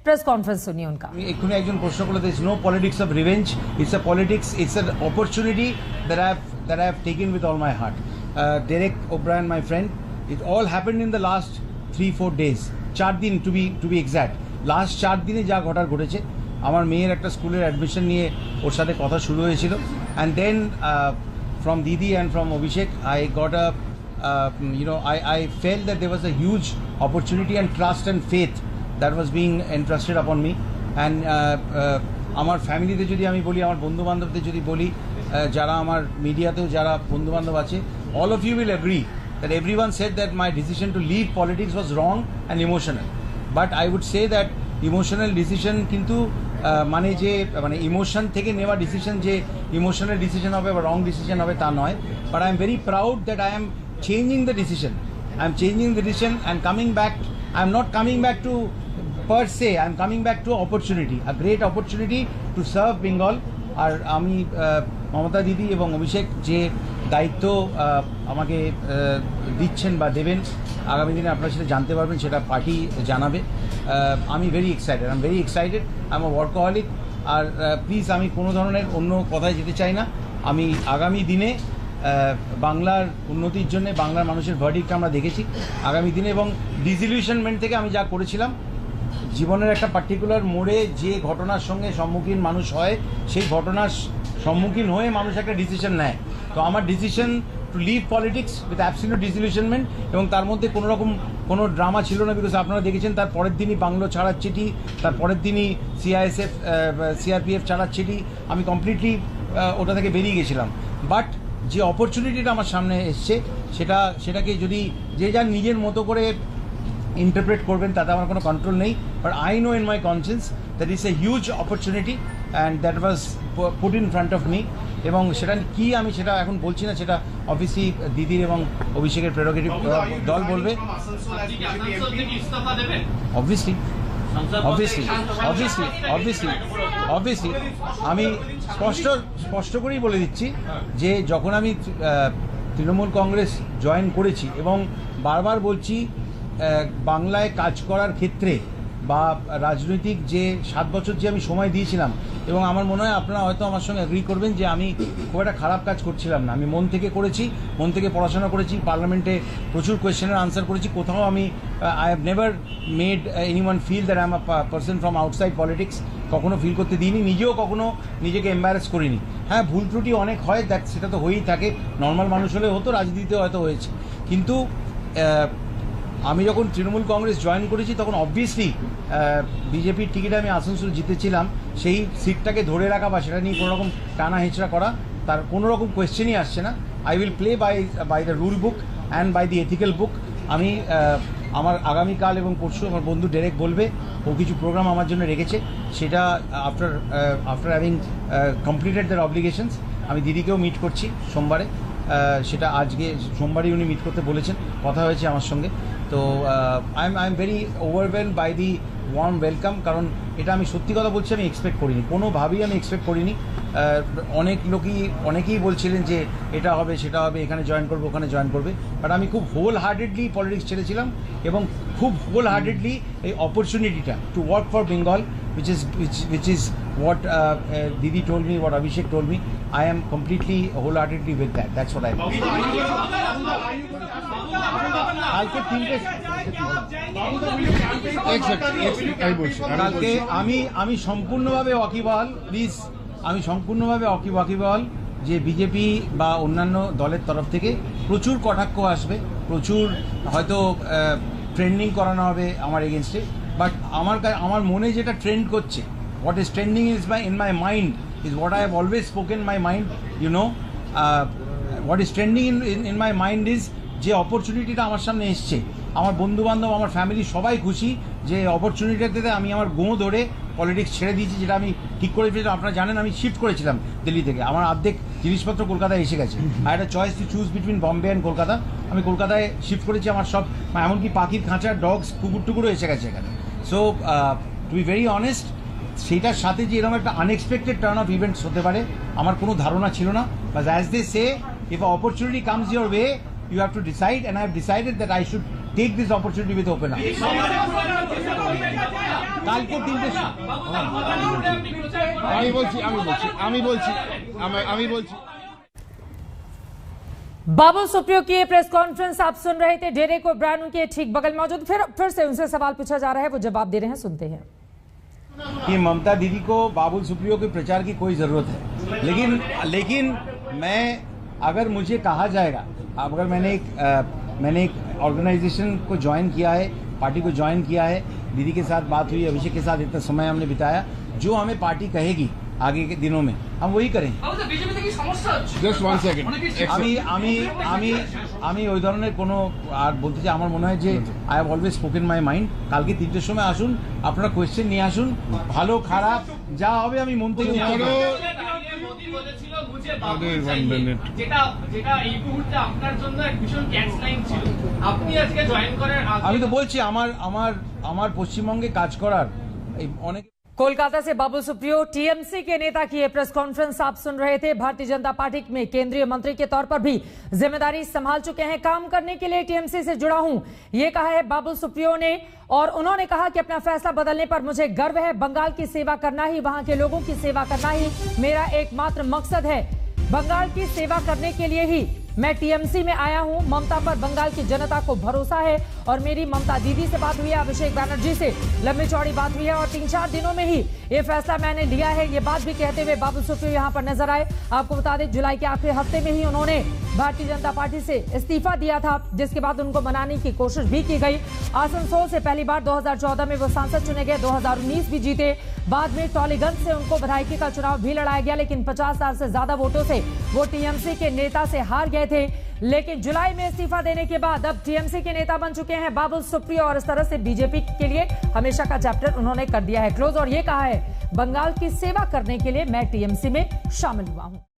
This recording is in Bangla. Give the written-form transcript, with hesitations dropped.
प्रेस कॉन्फ्रेंस सुनिए उनका। এক্ষুনি একজন প্রশ্ন করলো, there is no politics of revenge, it's a politics, it's an opportunity that I have taken with all my heart. Derek O'Brien, my friend, it all happened in the last 3-4 days, 4 দিন to be exact. লাস্ট 4 দিনে যা ঘটেছে, আমার মেয়ের একটা স্কুলের অ্যাডমিশন নিয়ে ওর সাথে কথা শুরু হয়েছিল, and then from Didi and from Abhishek I got a I felt that there was a huge opportunity and trust and faith that was being entrusted upon me. And আমার ফ্যামিলিতে যদি আমি বলি, আমার বন্ধু বান্ধবদের যদি বলি, যারা আমার মিডিয়াতেও যারা বন্ধু বান্ধব আছে, all of you will agree that everyone said that my decision to leave politics was wrong and emotional. But I would say that emotional decision কিন্তু মানে ইমোশন থেকে নেওয়া ডিসিশন যে ইমোশনাল ডিসিশন হবে বা রং ডিসিশন হবে তা নয়। But I am very proud that I M changing the decision. I am changing the decision and coming back. I am not coming back to per se. I am coming back to opportunity, a great opportunity to serve Bengal. আর আমি মমতা দিদি এবং অভিষেক যে দায়িত্ব আমাকে দিচ্ছেন বা দেবেন, আগামী দিনে আপনারা সেটা জানতে পারবেন, সেটা পার্টি জানাবে। আমি very excited, I am very excited, I am a workaholic. আর প্লিজ আমি কোনো ধরনের অন্য কথায় যেতে চাই না। আমি আগামী দিনে বাংলার উন্নতির জন্য বাংলার মানুষের ভার্ডিক্ট আমরা দেখেছি আগামী দিনে, এবং ডিসইলিউশনমেন্ট থেকে আমি যা করেছিলাম, জীবনের একটা পার্টিকুলার মোড়ে যে ঘটনার সঙ্গে সম্মুখীন মানুষ হয়, সেই ঘটনার সম্মুখীন হয়ে মানুষ একটা ডিসিশন নেয়। তো আমার decision to leave politics with absolute disillusionment, এবং তার মধ্যে কোনো ড্রামা ছিল না। বিকজ আপনারা দেখেছেন তার পরের দিনই বাংলো ছাড়ার চিঠি, তার পরের দিনই সিআরপিএফ ছাড়ার চিঠি, আমি কমপ্লিটলি ওটা থেকে বেরিয়ে গেছিলাম। বাট যে অপরচুনিটিটা আমার সামনে এসছে, সেটাকে যদি যে যার নিজের মতো করে ইন্টারপ্রেট করবেন, তাতে আমার কোনো কন্ট্রোল নেই। But I know in my conscience that is a huge opportunity and that was put in front of me. এবং সেটা কি আমি সেটা এখন বলছি না, সেটা অবভিয়াসলি দিদির এবং অভিষেকের প্রেরোগেটিভ, দল বলবে। অবভিয়াসলি আমি স্পষ্ট করেই বলে দিচ্ছি যে যখন আমি তৃণমূল কংগ্রেস জয়েন করেছি, এবং বারবার বলছি, বাংলায় কাজ করার ক্ষেত্রে বা রাজনৈতিক যে 7 বছর যে আমি সময় দিয়েছিলাম, এবং আমার মনে হয় আপনারা হয়তো আমার সঙ্গে এগ্রি করবেন যে আমি খুব একটা খারাপ কাজ করছিলাম না। আমি মন থেকে করেছি, মন থেকে পড়াশোনা করেছি, পার্লামেন্টে প্রচুর কোয়েশ্চেনের আনসার করেছি। কোথাও আমি I have never made anyone feel that I am a person from outside politics, কখনো ফিল করতে দিইনি, নিজেও কখনো নিজেকে এম্বারেস করিনি। হ্যাঁ, ভুল ত্রুটি অনেক হয়, সেটা তো হয়েই থাকে, নর্মাল মানুষ হলে হতো, রাজনীতিতে হয়তো হয়েছে। কিন্তু আমি যখন তৃণমূল কংগ্রেস জয়েন করেছি, তখন অবভিয়াসলি বিজেপির টিকিটে আমি আসানসোল জিতেছিলাম, সেই সিটটাকে ধরে রাখা বা সেটা নিয়ে কোনো রকম টানা হেঁচড়া করা, তার কোনো রকম কোয়েশ্চেনই আসছে না। I will play by the rule book and by the ethical book. আমি আমার আগামীকাল এবং পরশু আমার বন্ধু ডেরেক বলবে, ও কিছু প্রোগ্রাম আমার জন্য রেখেছে, সেটা after having completed their obligations. আমি দিদিকেও মিট করছি সোমবারে, সেটা আজকে সোমবারই উনি মিট করতে বলেছেন, কথা হয়েছে আমার সঙ্গে। তো I am very overwhelmed by the warm welcome, কারণ এটা আমি সত্যি কথা বলছি, আমি এক্সপেক্ট করিনি, কোনোভাবেই আমি এক্সপেক্ট করিনি। অনেকেই বলছিলেন যে এটা হবে সেটা হবে, এখানে জয়েন করবে ওখানে জয়েন করবে, বাট আমি খুব হোল হার্টেডলি পলিটিক্স ছেড়েছিলাম, এবং খুব হোল হার্টেডলি এই অপরচুনিটিটা to work for Bengal, which is what Didi told me, what Abhishek told me. I am completely wholeheartedly with that. That's what I mean. কালকে আমি সম্পূর্ণভাবে ওয়াকিবহাল, প্লিজ, আমি সম্পূর্ণভাবে ওয়াকিবহাল যে বিজেপি বা অন্যান্য দলের তরফ থেকে প্রচুর কটাক্ষ আসবে, প্রচুর হয়তো ট্রেন্ডিং করানো হবে আমার এগেনস্টে। বাট আমার মনে যেটা ট্রেন্ড করছে, what is trending in my mind is what I have always spoken my mind, you know. What is trending in my mind is যে অপরচুনিটিটা আমার সামনে এসছে, আমার বন্ধুবান্ধব, আমার ফ্যামিলি সবাই খুশি যে অপরচুনিটিতে আমি আমার গোঁ ধরে পলিটিক্স ছেড়ে দিয়েছি, যেটা আমি ঠিক করে ফেলেছিলাম। আপনারা জানেন আমি শিফট করেছিলাম দিল্লি থেকে, আমার অর্ধেক জিনিসপত্র কলকাতায় এসে গেছে। আর একটা choice to choose between Bombay and Kolkata, আমি কলকাতায় শিফট করেছি। আমার সব, এমনকি পাখির খাঁচার ডগস, কুকুর টুকুরও এসে গেছে এখানে। So to be very honest, সেটার সাথে যে এরকম একটা আনএক্সপেক্টেড টার্ন অফ ইভেন্টস হতে পারে আমার কোনো ধারণা ছিল না। But as they say, if opportunity comes your way, you have to decide, and I have decided that I should take this opportunity with open arms. কালকে 3টে আমি বলছি बाबुल सुप्रियो की प्रेस कॉन्फ्रेंस आप सुन रहे थे। डेरेक ओब्रायन उनके ठीक बगल मौजूद, फिर से उनसे सवाल पूछा जा रहा है, वो जवाब दे रहे हैं, सुनते हैं। कि ममता दीदी को बाबुल सुप्रियो के प्रचार की कोई जरूरत है, लेकिन मैं अगर मुझे कहा जाएगा, अगर मैंने एक ऑर्गेनाइजेशन को ज्वाइन किया है, पार्टी को ज्वाइन किया है, दीदी के साथ बात हुई, अभिषेक के साथ इतना समय हमने बिताया, जो हमें पार्टी कहेगी आगे के दिनों में हम वही करें। Just one second. আমি ওই ধরনের কোনো আর বলতে চাই, আমার মনে হয় যে I have always spoken my mind. কালকে 3টের সময় আসুন, আপনারা কোয়েশ্চেন নিয়ে আসুন, ভালো খারাপ যা হবে আমি মন থেকে আমি তো বলছি আমার পশ্চিমবঙ্গে কাজ করার অনেক। कोलकाता से बाबुल सुप्रियो, टीएमसी के नेता की प्रेस कॉन्फ्रेंस आप सुन रहे थे। भारतीय जनता पार्टी में केंद्रीय मंत्री के तौर पर भी जिम्मेदारी संभाल चुके हैं। काम करने के लिए टीएमसी से जुड़ा हूं, ये कहा है बाबुल सुप्रियो ने। और उन्होंने कहा कि अपना फैसला बदलने पर मुझे गर्व है। बंगाल की सेवा करना ही, वहां के लोगों की सेवा करना ही मेरा एकमात्र मकसद है। बंगाल की सेवा करने के लिए ही मैं टीएमसी में आया हूं। ममता पर बंगाल की जनता को भरोसा है और मेरी ममता दीदी से बात हुई है, अभिषेक बैनर्जी से लंबी चौड़ी बात हुई है और 3-4 दिनों में ही ये फैसला मैंने लिया है। ये बात भी कहते हुए बाबुल सुप्रियो यहां पर नजर आए। आपको बता दें, जुलाई के आखिरी हफ्ते में ही उन्होंने भारतीय जनता पार्टी से इस्तीफा दिया था, जिसके बाद उनको मनाने की कोशिश भी की गई। आसनसोल से पहली बार 2014 में वो सांसद चुने गए, 2019 भी जीते। बाद में टॉलीगंज से उनको विधायकी का चुनाव भी लड़ाया गया, लेकिन 50,000 से ज्यादा वोटों से वो टीएमसी के नेता से हार गए थे। लेकिन जुलाई में इस्तीफा देने के बाद अब टीएमसी के नेता बन चुके हैं बाबुल सुप्रियो और इस तरह से बीजेपी के लिए हमेशा का चैप्टर उन्होंने कर दिया है क्लोज। और ये कहा है, बंगाल की सेवा करने के लिए मैं टीएमसी में शामिल हुआ हूं।